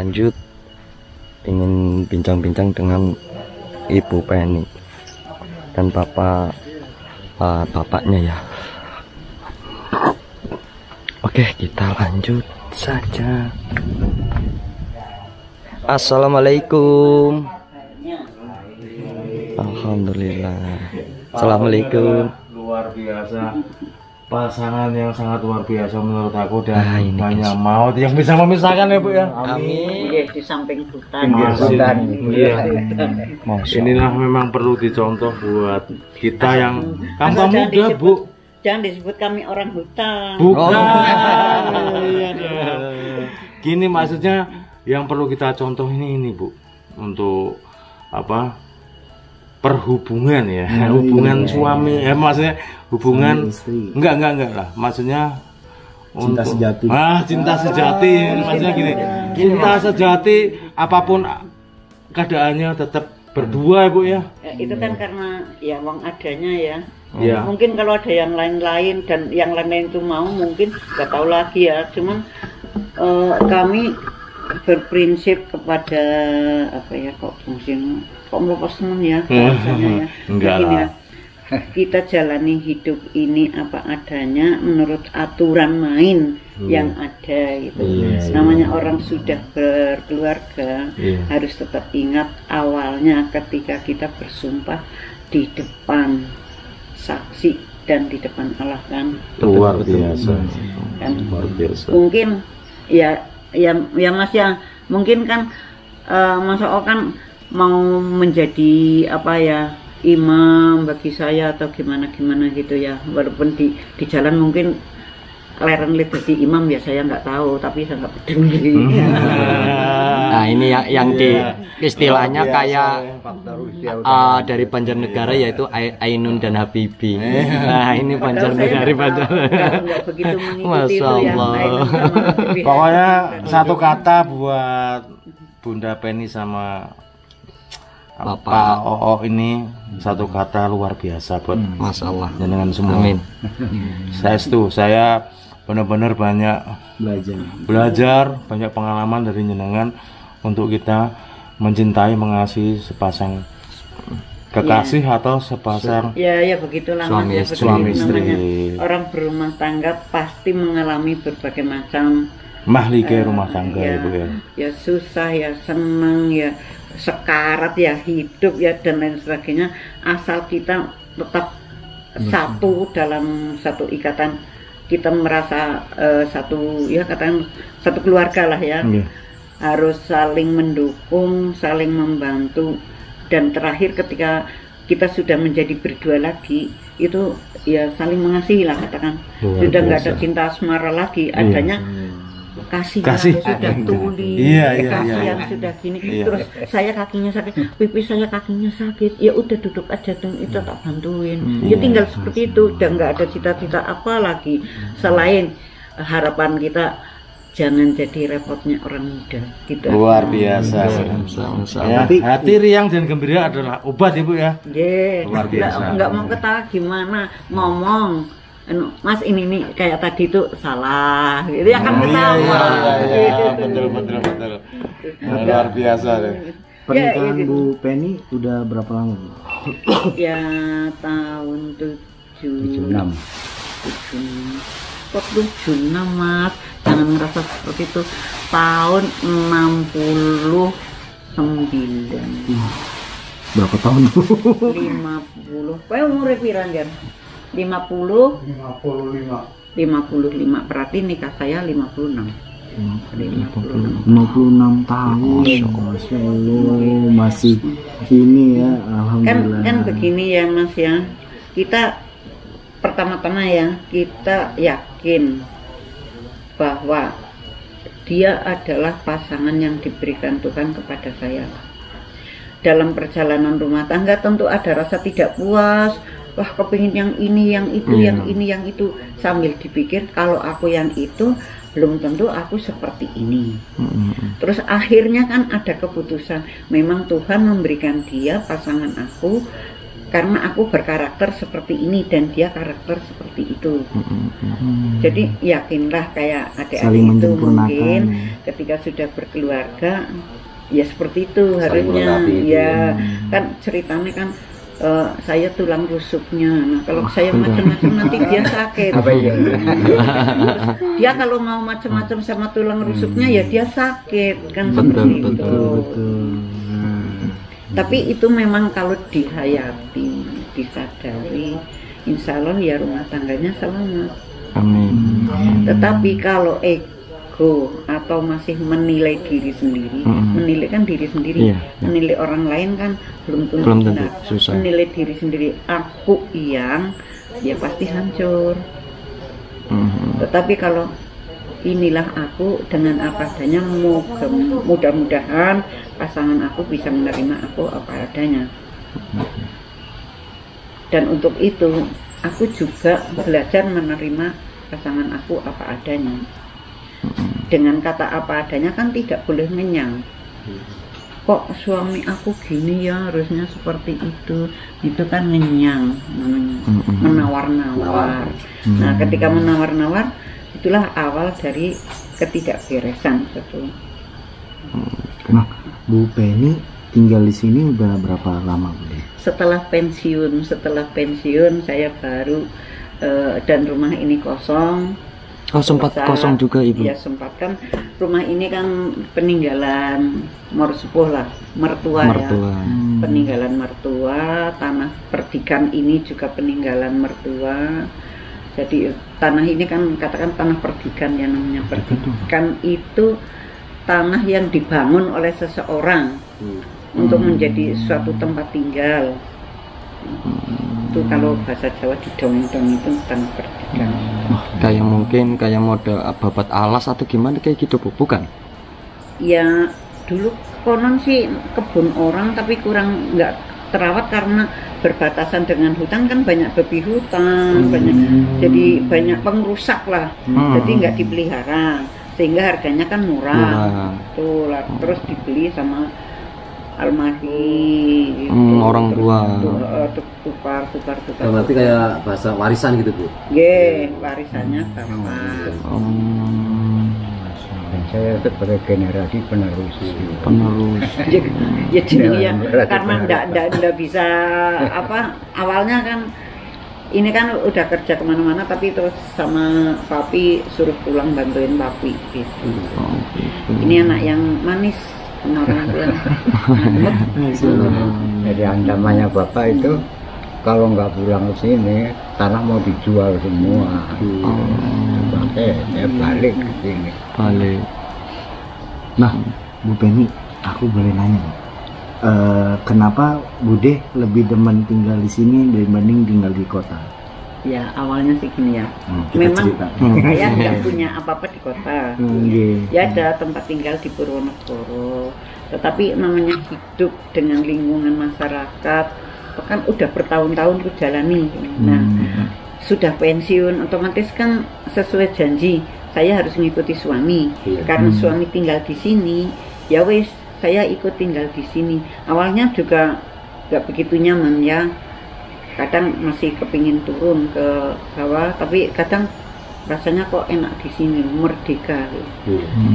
lanjut, ingin bincang-bincang dengan Ibu Penny dan bapaknya ya. Oke, kita lanjut saja. Assalamualaikum. Alhamdulillah. Assalamualaikum. Luar biasa, pasangan yang sangat luar biasa menurut aku, dan banyak maut yang bisa memisahkan ya Bu ya. Amin. Di samping hutan. Inilah memang perlu dicontoh buat kita yang kamu muda Bu. Jangan disebut kami orang hutan. Bukan. Gini maksudnya, yang perlu kita contoh ini Bu, untuk apa? Perhubungan ya, hubungan suami, maksudnya hubungan istri. Enggak lah, maksudnya cinta sejati. Cinta sejati, maksudnya gini, cinta sejati apapun keadaannya tetap berdua ya Bu ya. Itu kan karena ya uang adanya ya. Mungkin kalau ada yang lain-lain dan yang lain-lain itu mau, mungkin nggak tahu lagi ya. Cuman kami berprinsip kepada apa ya, kok mungkin kok melupas teman ya rasanya ya. Enggak lah. Kita jalani hidup ini apa adanya menurut aturan main yang ada gitu. Namanya orang sudah berkeluarga harus tetap ingat awalnya ketika kita bersumpah di depan saksi dan di depan Allah kan. Luar biasa. Kan? Luar biasa. Mungkin ya Mas ya, mungkin kan Mas O kan mau menjadi apa ya, imam bagi saya atau gimana gitu ya, walaupun di jalan mungkin leren jadi imam ya, saya nggak tahu, tapi saya nggak peduli. Nah ini yang di istilahnya kayak dari Banjarnegara, yaitu Ainun dan Habibi. Nah ini Banjarnegara dari Banjarnegara. Nggak begitu mengikuti Masya itu ya. Allah. Pokoknya satu kata buat Bunda Penny sama Pak Oo ini, satu kata luar biasa buat Masya Allah. dengan semua. Amin. Saya benar-benar banyak belajar, banyak pengalaman dari jenengan untuk kita mencintai, mengasihi sepasang kekasih atau sepasang ya begitulah suami istri. Orang berumah tangga pasti mengalami berbagai macam mahlike rumah tangga ya Bu ya. Ya susah ya, senang ya, sekarat ya, hidup ya, dan lain sebagainya, asal kita tetap satu dalam satu ikatan, kita merasa satu ya, katakan satu keluarga lah ya. Harus saling mendukung, saling membantu, dan terakhir ketika kita sudah menjadi berdua lagi, itu ya saling mengasihi lah, katakan. Sudah nggak ada cinta asmara lagi, adanya kasih yang sudah tuli, kasih yang sudah gini. Terus saya kakinya sakit, pipi saya kakinya sakit, ya udah duduk aja dong, itu tak bantuin. Ya tinggal seperti itu, udah nggak ada cita-cita apa lagi selain harapan kita jangan jadi repotnya orang muda gitu. Luar biasa. Ya, hati riang dan gembira adalah obat Ibu ya. Luar biasa. Nggak mau ketawa gimana ngomong, Mas ini nih kayak tadi itu salah, gitu ya kan ketawa. Betul. Luar biasa deh. Pernikahan Bu Penny udah berapa lama Bu? Ya tahun 76. Kok 76 Mas? Jangan merasa seperti itu. Tahun 69. Berapa tahun Bu? 50. Kayak umur pirang kan? 55. Berarti nikah saya 56. 56 tahun. Masya Allah, masih ini ya, alhamdulillah. Kan begini ya Mas ya. Kita pertama-tama ya, kita yakin bahwa dia adalah pasangan yang diberikan Tuhan kepada saya. Dalam perjalanan rumah tangga tentu ada rasa tidak puas, wah kepingin yang ini, yang itu, yang ini, yang itu. Sambil dipikir kalau aku yang itu belum tentu aku seperti ini. Terus akhirnya kan ada keputusan, memang Tuhan memberikan dia pasangan aku karena aku berkarakter seperti ini dan dia karakter seperti itu. Jadi yakinlah kayak adik-adik itu mungkin ketika sudah berkeluarga ya seperti itu harusnya ya kan ceritanya kan saya tulang rusuknya. Nah, kalau saya macam-macam nanti dia sakit. Dia kalau mau macam-macam sama tulang rusuknya ya dia sakit kan seperti itu. Tapi itu memang kalau dihayati, disadari, insya Allah ya rumah tangganya selamat. Amin. Tetapi kalau ego atau masih menilai diri sendiri, menilai kan diri sendiri, menilai orang lain kan belum tentu susah. Menilai diri sendiri, aku yang ya pasti hancur. Tetapi kalau inilah aku dengan apa adanya, mudah-mudahan pasangan aku bisa menerima aku apa adanya. Dan untuk itu aku juga belajar menerima pasangan aku apa adanya. Dengan kata apa adanya kan tidak boleh ngenyang. Kok suami aku gini ya, harusnya seperti itu kan ngenyang namanya, menawar-nawar. Nah ketika menawar-nawar itulah awal dari ketidakberesan itu. Nah, Bu Penny tinggal di sini udah berapa lama, Bu? Setelah pensiun saya baru dan rumah ini kosong. Oh sempat kosong juga Ibu? Iya sempat, kan rumah ini kan peninggalan mertua ya. Peninggalan mertua, tanah perdikan ini juga peninggalan mertua. Jadi tanah ini kan katakan tanah perdikan ya, namanya perdikan itu tanah yang dibangun oleh seseorang untuk menjadi suatu tempat tinggal. Itu kalau bahasa Jawa di dongeng itu tanah perdikan. Kayak mode babat alas atau gimana kayak gitu Bu, bukan? Ya dulu konon sih kebun orang tapi kurang nggak terawat karena berbatasan dengan hutan kan, banyak babi hutan, jadi banyak pengrusak lah, jadi nggak dipelihara sehingga harganya kan murah. Tuh lah, terus dibeli sama almarhum orang tua. Tukar. Berarti kayak bahasa warisan gitu Bu? Warisannya bapak. Saya sebagai generasi penerus. Ya karena ndak bisa apa, awalnya kan ini kan udah kerja kemana-mana tapi terus sama papi suruh pulang bantuin papi gitu. Ini anak yang manis orang tua. Jadi ancamannya bapak itu kalau nggak pulang ke sini tanah mau dijual semua. Saya balik ke sini. Nah, Bu Penny, aku boleh nanya, kenapa Bude lebih demen tinggal di sini dibanding tinggal di kota? Ya awalnya sih gini ya, memang saya nggak punya apa-apa di kota. Ya ada tempat tinggal di Purwonegaraan, tetapi namanya hidup dengan lingkungan masyarakat, kan udah bertahun-tahun ku jalani. Nah, sudah pensiun, otomatis kan sesuai janji saya harus mengikuti suami. Karena suami tinggal di sini, ya wes saya ikut tinggal di sini. Awalnya juga nggak begitu nyaman ya, kadang masih kepingin turun ke bawah, tapi kadang rasanya kok enak di sini, merdeka.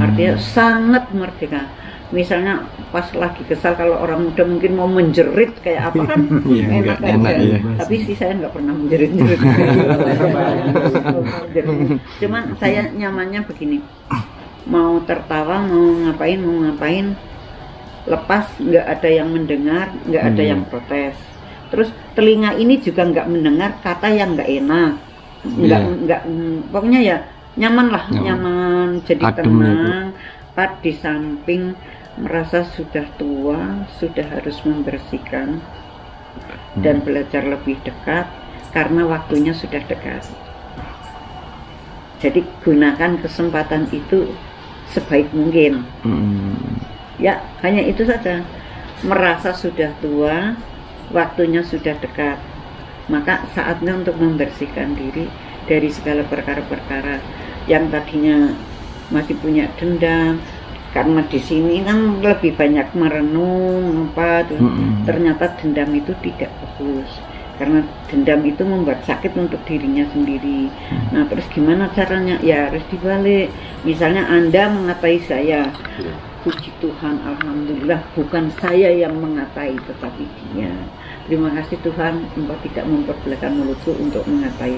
Artinya sangat merdeka. Misalnya pas lagi kesal, kalau orang muda mungkin mau menjerit kayak apa kan enak aja. Tapi sih saya nggak pernah menjerit-jerit. Cuman saya nyamannya begini, mau tertawa, mau ngapain, lepas, nggak ada yang mendengar, nggak ada yang protes. Terus telinga ini juga nggak mendengar kata yang nggak enak, nggak pokoknya ya nyaman lah, nyaman, jadi tenang. Di samping merasa sudah tua, sudah harus membersihkan dan belajar lebih dekat karena waktunya sudah dekat. Jadi gunakan kesempatan itu sebaik mungkin. Ya hanya itu saja. Merasa sudah tua, waktunya sudah dekat, maka saatnya untuk membersihkan diri dari segala perkara-perkara yang tadinya masih punya dendam, karena di sini kan lebih banyak merenung apa tuh. Ternyata dendam itu tidak bagus karena dendam itu membuat sakit untuk dirinya sendiri. Nah terus gimana caranya? Ya harus dibalik. Misalnya Anda mengatai saya, puji Tuhan, alhamdulillah bukan saya yang mengatai tetapi dia. Terima kasih Tuhan, Engkau tidak memperbolehkan mulutku untuk mengatai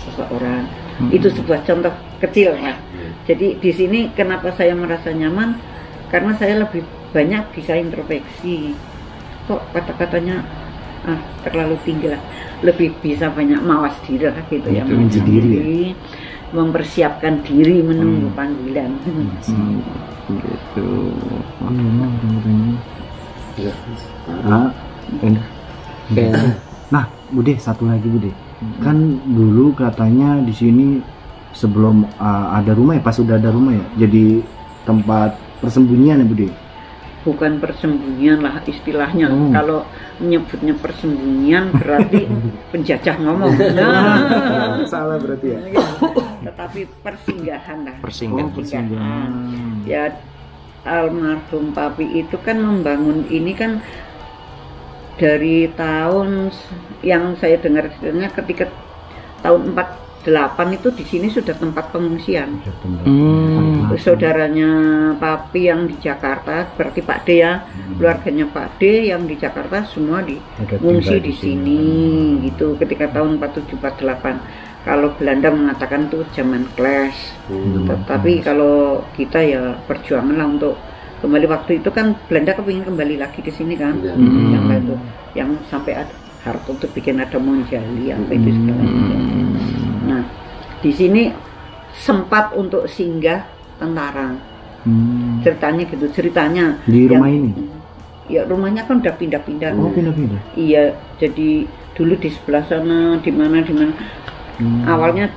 seseorang. Itu sebuah contoh kecil, Pak. Jadi di sini kenapa saya merasa nyaman? Karena saya lebih banyak bisa introspeksi. Kok kata-katanya terlalu tinggi lah. Lebih bisa banyak mawas diri lah gitu ya. Menguji diri, mempersiapkan diri menunggu panggilan. Gitu. Nah, Bude, satu lagi Bude. Kan dulu katanya di sini sebelum ada rumah ya, pas sudah ada rumah ya, jadi tempat persembunyian ya Bude. Bukan persembunyian lah istilahnya. Kalau menyebutnya persembunyian berarti penjajah ngomong. Salah berarti ya. Tetapi persinggahan lah. Persinggahan. Ya almarhum Papi itu kan membangun ini kan dari tahun yang saya dengar ketika tahun 48 itu di sini sudah tempat pengungsian. Saudaranya Papi yang di Jakarta, berarti Pak D ya, keluarganya Pak D yang di Jakarta semua mengungsi di sini gitu. Ketika tahun 47-48, kalau Belanda mengatakan itu zaman clash. Tetapi kalau kita ya perjuangan lah untuk kembali. Waktu itu kan Belanda kepingin kembali lagi ke sini kan, yang sampai ada Harto untuk bikin ada Monjali apa itu segalanya. Nah di sini sempat untuk singgah tentara. Ceritanya gitu, ceritanya di rumah ini. Ya rumahnya kan udah pindah-pindah. Oh pindah-pindah. Iya, jadi dulu di sebelah sana, di mana. Awalnya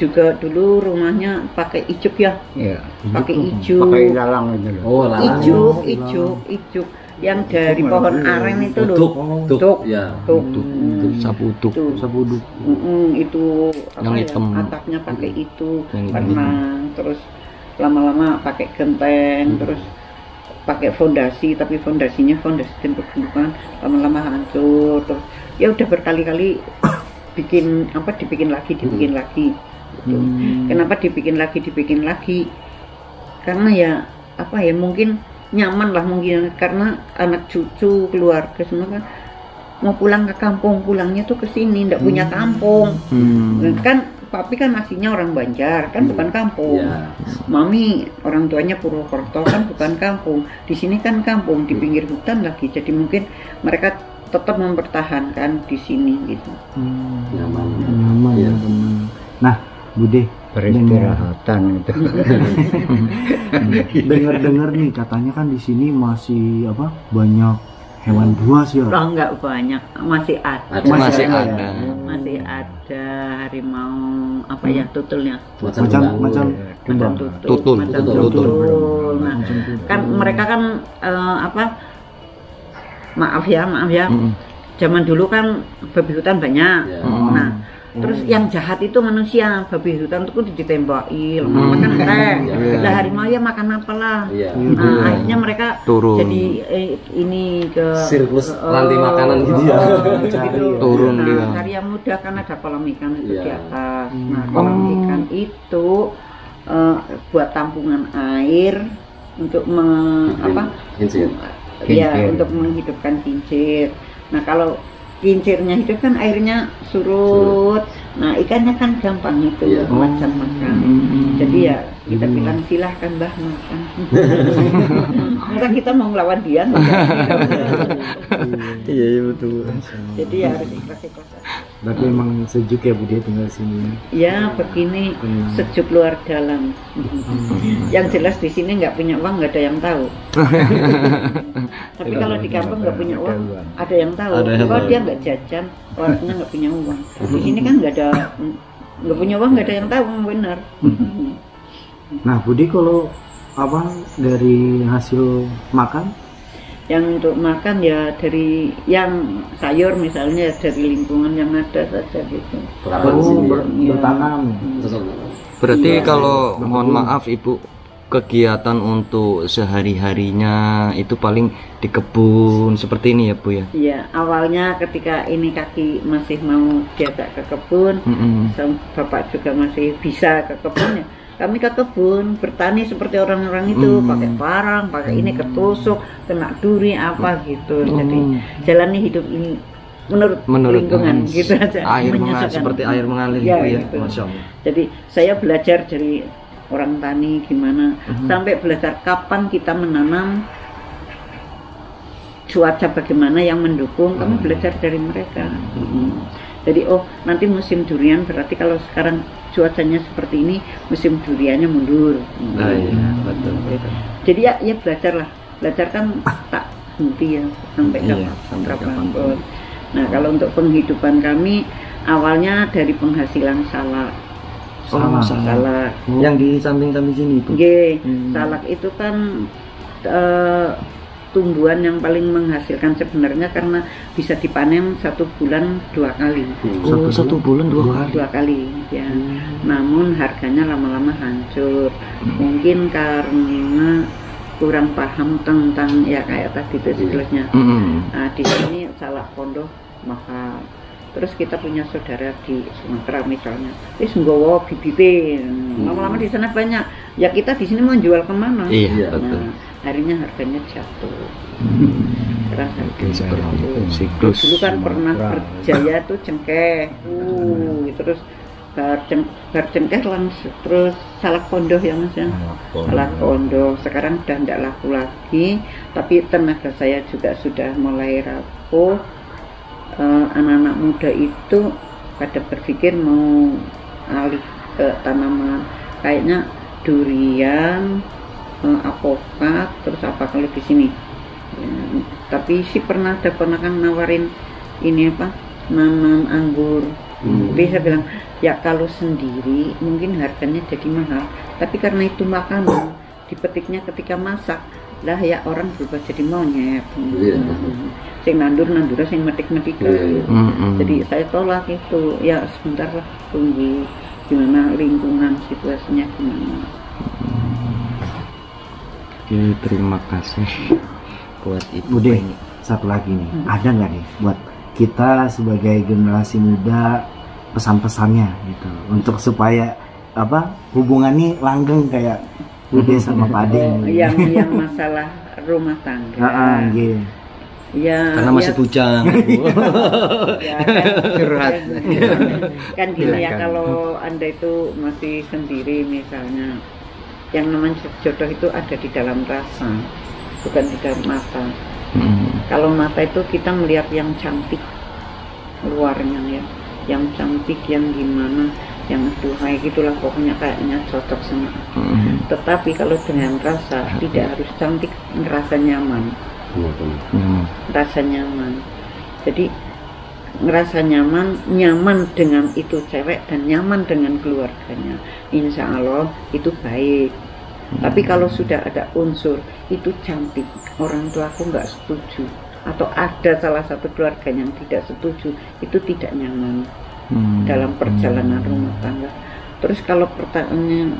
juga dulu rumahnya pakai ijuk ya. Iya. Pakai ijuk. Pakai lalang itu loh. Oh, lalang. Ijuk yang dari pohon aren itu loh. Tuk. Ya. Tuk. Sapuduk. Sapuduk. Itu apa Yang ya? hitam. Atapnya pakai itu, Yang benang, terus lama-lama pakai genteng, terus pakai fondasi, tapi fondasinya fondasi tembok bukan, lama-lama hancur. Terus ya udah berkali-kali dibikin lagi. Gitu. Kenapa dibikin lagi? Karena ya apa ya, mungkin nyaman lah mungkin karena anak cucu keluarga semua kan mau pulang ke kampung, pulangnya tuh ke sini, ndak punya kampung. Kan Papi kan aslinya orang Banjar, kan bukan kampung. Mami orang tuanya Purwokerto, kan bukan kampung. Di sini kan kampung, di pinggir hutan lagi. Jadi mungkin mereka tetap mempertahankan di sini gitu. Nyaman ya. Nah, Bude, Peristirahatan itu. dengar nih katanya kan di sini masih banyak hewan buas ya. Oh enggak banyak, masih ada. Masih ada. Masih ada harimau tutulnya. Macam Tutul. Nah, kan mereka kan maaf ya. Zaman dulu kan babi hutan banyak. Nah, terus yang jahat itu manusia, babi hutan itu ditembaki, lama-lama kan teh. Lah harimau ya makan apalah. Nah, akhirnya mereka turun. Jadi ini ke Sirkus rantai makanan gitu ya. Turun dia. Cari yang mudah kan ada kolam ikan itu di atas. Nah, kolam ikan itu buat tampungan air untuk Kincir. Ya, untuk menghidupkan kincir. Nah, kalau kincirnya hidup kan airnya surut. Nah, ikannya kan gampang itu makan. Jadi ya kita bilang silahkan Mbah makan. Mungkin kita mau ngelawan dia. Iya betul. Jadi ya harus ikhlas. Berarti emang sejuk ya Bude tinggal sini. Ya begini, sejuk luar dalam. Yang jelas di sini nggak punya uang nggak ada yang tahu. Tapi kalau di kampung nggak punya uang ada yang tahu. Kalau dia nggak jajan, orangnya nggak punya uang. Di sini kan nggak punya uang, nggak ada yang tahu, benar. Nah Bude, kalau dari hasil makan? Yang untuk makan ya dari yang sayur misalnya dari lingkungan yang ada saja gitu. Bertanam. Berarti kalau mohon maaf Ibu, kegiatan untuk sehari-harinya itu paling di kebun seperti ini ya Bu ya? Iya, awalnya ketika ini kaki masih mau diajak ke kebun, bapak juga masih bisa ke kebun ya. Kami ke kebun bertani seperti orang-orang itu, pakai parang, pakai ini ketusuk, kena duri apa gitu. Jadi jalani hidup ini menurut lingkungan gitu aja. Air mengalir seperti air mengalir ya, gitu ya. gitu. Masya Allah. Jadi saya belajar dari orang tani gimana, sampai belajar kapan kita menanam, cuaca bagaimana yang mendukung, kami belajar dari mereka. Jadi oh nanti musim durian berarti kalau sekarang cuacanya seperti ini, musim duriannya mundur. Iya, betul. Jadi ya belajar kan tak henti ya sampai kapan. Nah kalau untuk penghidupan kami awalnya dari penghasilan salak. Salak. Yang di samping-samping sini itu. Salak itu kan tumbuhan yang paling menghasilkan sebenarnya karena bisa dipanen 1 bulan 2 kali. Satu bulan 2 kali. 2 kali ya. Namun harganya lama-lama hancur. Mungkin karena kurang paham tentang ya kayak tadi itu sejelasnya. Nah, di sini salak pondok mahal. Terus kita punya saudara di Sumatera misalnya, nggawa bibite, lama-lama di sana banyak. Ya kita di sini mau jual kemana? Iya, betul. Akhirnya harganya jatuh. Terasa seperti itu. Siklus. Dulu kan pernah berjaya tuh cengkeh, terus cengkeh langsung, terus salak pondok ya Mas ya. Salak pondok sekarang udah tidak laku lagi, tapi tenaga saya juga sudah mulai rapuh. Anak-anak muda itu pada berpikir mau alih ke tanaman kayaknya durian, apokat, terus apa kalau di sini ya, tapi sih pernah ada ponakan nawarin ini apa nanam anggur. Tapi saya bilang ya kalau sendiri mungkin harganya jadi mahal, tapi karena itu makanan dipetiknya ketika masak lah ya orang berubah jadi monyet. Sing nandur sing metik jadi saya tolak itu ya sebentar lah, tunggu gimana lingkungan situasinya gimana. Oke, terima kasih buat Ibu Bude. Satu lagi nih, ada nggak nih buat kita sebagai generasi muda pesan-pesannya gitu untuk supaya apa hubungannya langgeng kayak Bude sama Pak Ade yang masalah rumah tangga. Ya, karena masih bujang. Ya, kan gini ya, kalau Anda itu masih sendiri misalnya, yang namanya jodoh itu ada di dalam rasa, bukan di dalam mata. Kalau mata itu kita melihat yang cantik luarnya ya, yang cantik, yang gimana, yang duhai gitulah pokoknya kayaknya cocok sama. Tetapi kalau dengan rasa tidak harus cantik, ngerasa nyaman. Rasa nyaman. Jadi ngerasa nyaman dengan itu cewek dan nyaman dengan keluarganya, insya Allah itu baik. Tapi kalau sudah ada unsur itu cantik, orang tua aku nggak setuju, atau ada salah satu keluarga yang tidak setuju, itu tidak nyaman dalam perjalanan rumah tangga. Terus kalau pertanyaan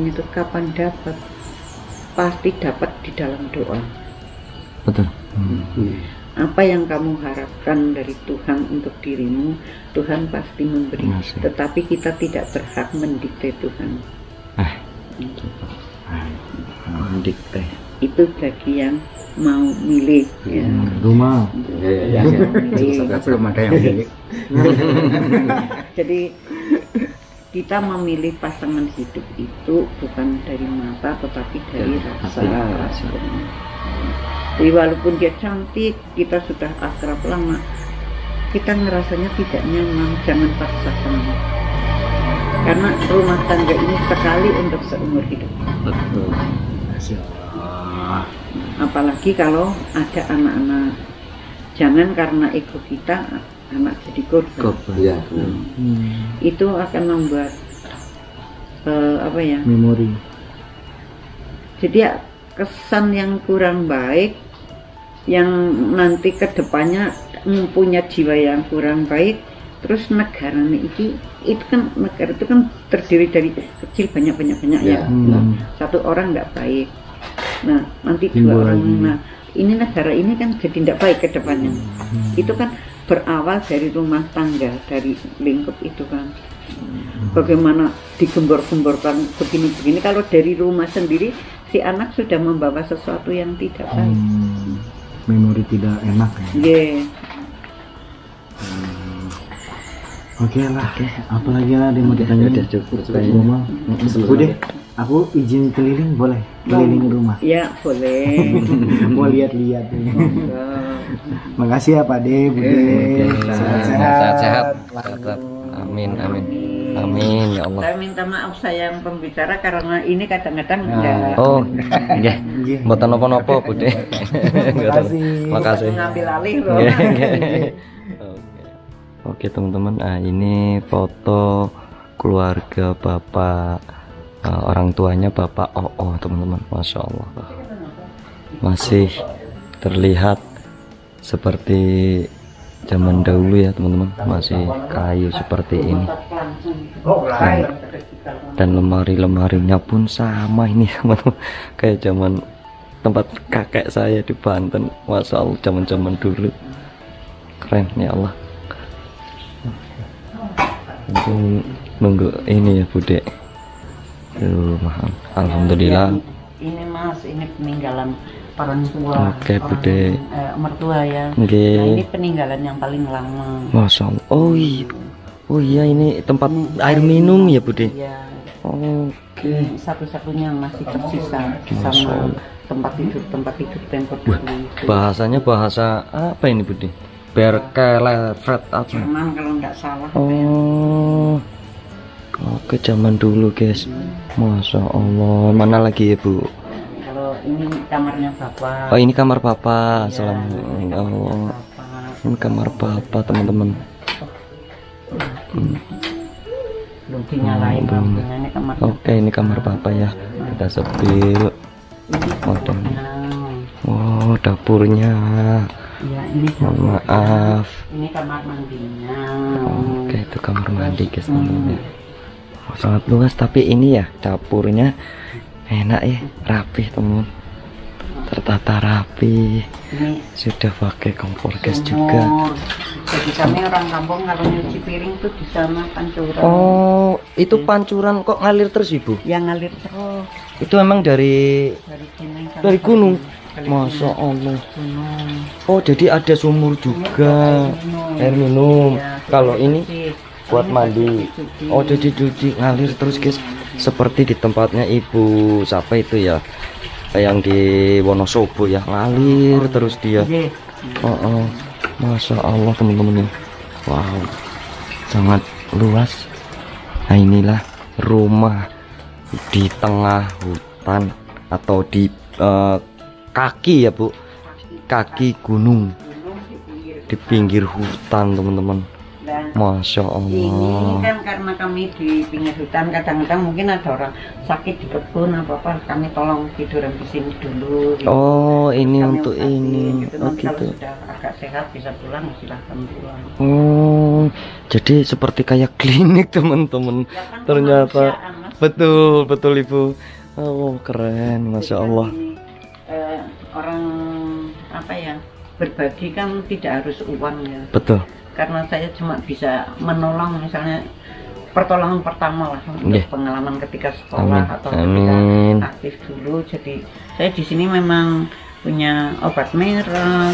itu kapan dapat? Pasti dapat di dalam doa. Betul. Apa yang kamu harapkan dari Tuhan untuk dirimu, Tuhan pasti memberi. Tetapi kita tidak berhak mendikte Tuhan. Mendikte. Itu bagi yang mau milih ya. Rumah. Belum ada yang milih. Jadi kita memilih pasangan hidup itu bukan dari mata tetapi dari rasa. Jadi walaupun dia cantik, kita sudah akrab lama, kita ngerasanya tidak nyaman, jangan paksakan. Karena rumah tangga ini sekali untuk seumur hidup. Betul. Apalagi kalau ada anak-anak, jangan karena ego kita anak jadi korban. Ya. Itu akan membuat memori. Jadi ya, kesan yang kurang baik, yang nanti kedepannya mempunyai jiwa yang kurang baik, Terus negara itu kan negara itu kan terdiri dari kecil banyak ya. Nah, satu orang nggak baik. Nah, nanti dua orang. Nah, ini negara ini kan jadi tidak baik ke depannya. Itu kan berawal dari rumah tangga, dari lingkup itu kan. Bagaimana digembor-gemborkan begini-begini, kalau dari rumah sendiri si anak sudah membawa sesuatu yang tidak baik. Memori tidak enak ya. Yeah. Oke lah, apalagi lah dia mau ditanya. Udah cukup. Rumah. Udah, aku izin keliling boleh? Keliling rumah. Ya boleh. Mau lihat-lihat. Makasih ya Pak De, Bude. Sehat-sehat. Amin, amin. Amin ya Allah. Saya minta maaf saya yang pembicara karena ini kadang-kadang Oh, nggih. Mboten napa-napa, Bude. Makasih. Mengambil alih loh. Oke teman-teman, nah ini foto keluarga bapak, orang tuanya bapak Oo teman-teman, masya Allah, masih terlihat seperti zaman dahulu ya teman-teman, masih kayu seperti ini, dan lemari-lemarinya pun sama ini teman-teman, kayak zaman tempat kakek saya di Banten, masya Allah, zaman-zaman dulu, keren ya Allah. Nunggu ini ya Bude. Alhamdulillah. Ini Mas, ini peninggalan orang tua. Oke Bude. Mertua ya. Okay. Nah ini peninggalan yang paling lama. Masya Allah. Oh iya. Oh iya, ini tempat air minum ya Bude. Iya. Oke. Satu-satunya yang masih tersisa sama tempat tidur tempat dulu. Bahasanya bahasa apa ini Bude? Berkelefret apa? Jerman kalau nggak salah. Oh, oke zaman dulu guys, masya Allah. Mana lagi ya Bu? Kalau ini kamarnya bapak. Oh ini kamar bapak. Ya, Assalamualaikum. Oh, ini kamar bapak teman-teman. Belum dinyalain lampunya, ini kamar. Oke ini kamar bapak ya. Kita sepil. Oh dapurnya. Ya, ini mohon maaf. Ini kamar mandinya. Oke, itu kamar mandi guys teman-teman. Oh, sangat luas, tapi ini ya dapurnya enak ya, rapih teman-teman. Tertata rapi. Ini sudah pakai kompor gas juga. Jadi kami orang kampung kalau nyuci piring tuh di sana pancuran. Oh, itu pancuran kok ngalir terus Ibu? Yang ngalir terus. Itu emang dari gunung. Dari Masya Allah. gunung. Oh jadi ada sumur juga, air minum. Ya, kalau ini buat ini mandi. cuci. Oh cuci ngalir terus guys, seperti di tempatnya Ibu siapa itu ya, yang di Wonosobo ya, ngalir terus dia. Oh, Masya Allah teman-teman ya. Wow, sangat luas. Nah inilah rumah di tengah hutan atau di kaki ya Bu, kaki gunung di pinggir hutan teman-teman. Masya Allah. Ini kan karena kami di pinggir hutan, kadang-kadang mungkin ada orang sakit di kebun apa-apa, kami tolong tiduran di sini dulu gitu. Oh ini Kami untuk obati, ini gitu. oh Nanti kalau gitu. sudah agak sehat bisa pulang, silahkan pulang. Oh jadi seperti kayak klinik teman-teman. Ya kan, Ternyata kemanusiaan, Mas. betul Ibu. Oh keren, Masya Allah. Orang apa ya, berbagi kan tidak harus uang ya. Betul. Karena saya cuma bisa menolong, misalnya pertolongan pertama lah untuk Nggih. pengalaman ketika sekolah Amin. atau Amin. ketika aktif dulu. Jadi saya di sini memang punya obat merah,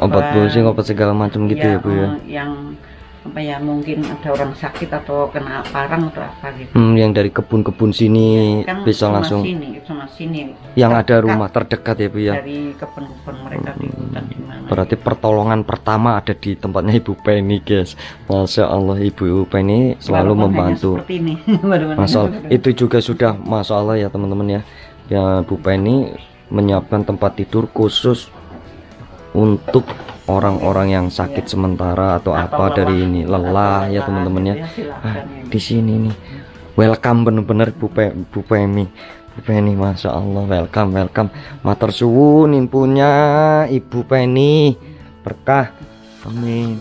Obat pusing, obat segala macam gitu ya Bu ya. Yang apa ya, mungkin ada orang sakit atau kena parang atau apa gitu. Yang dari kebun-kebun sini Kan bisa cuma langsung. cuma sini. Yang ada Terdekat rumah terdekat ya Bu ya. dari kebun-kebun mereka di hutan di mana. Berarti pertolongan pertama ada di tempatnya Ibu Penny guys. Masya Allah Ibu Penny selalu Walaupun hanya membantu. seperti ini. Baru-baru Masya Allah, ini. itu juga sudah Masya Allah ya teman-teman ya. Ya Bu Penny menyiapkan tempat tidur khusus untuk orang-orang yang sakit sementara atau apa dari ini lelah ya teman-teman ya. Di sini nih welcome bener-bener Bu Penny. Bu Penny Masya Allah, welcome. Matur suwun punya Ibu Penny, berkah, amin.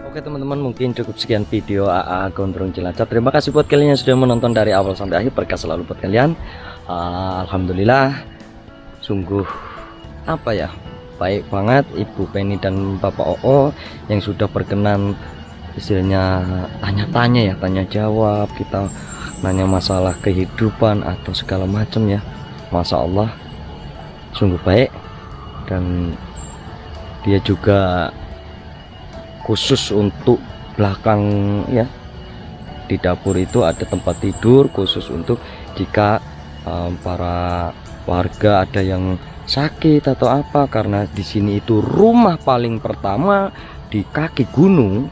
Oke teman-teman, mungkin cukup sekian video AA Gondrong Cilacap. Terima kasih buat kalian yang sudah menonton dari awal sampai akhir. Berkah selalu buat kalian. Alhamdulillah, sungguh apa ya, baik banget Ibu Penny dan Bapak Oo yang sudah berkenan istilahnya tanya-tanya ya, tanya jawab, kita nanya masalah kehidupan atau segala macam ya. Masya Allah, sungguh baik. Dan dia juga khusus untuk belakang ya, di dapur itu ada tempat tidur khusus untuk jika para warga ada yang sakit atau apa, karena di sini itu rumah paling pertama di kaki gunung.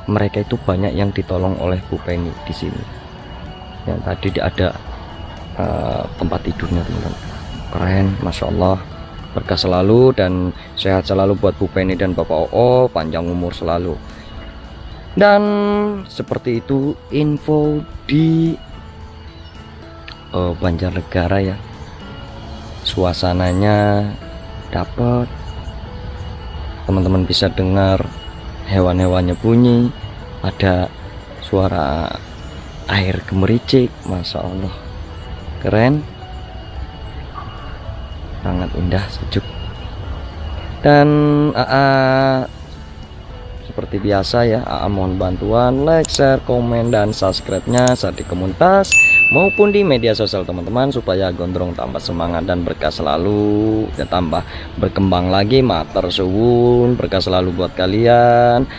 Mereka itu banyak yang ditolong oleh Bu Penny di sini. Yang tadi ada tempat tidurnya teman-teman, keren, masya Allah. Berkah selalu dan sehat selalu buat Bu Penny dan Bapak Oo, panjang umur selalu. Dan seperti itu info di Banjarnegara ya. Suasananya dapat, teman-teman bisa dengar hewan-hewannya bunyi, ada suara air gemericik, masya Allah, keren, sangat indah, sejuk. Dan seperti biasa ya, mohon bantuan like, share, komen, dan subscribe-nya saat di komunitas maupun di media sosial teman-teman, supaya Gondrong tambah semangat dan berkah selalu, dan tambah berkembang lagi, matur suwun, berkah selalu buat kalian.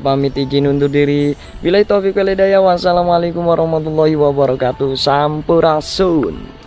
Pamit izin undur diri. Billahi taufiq wal hidayah. Wassalamualaikum warahmatullahi wabarakatuh. Sampurasun.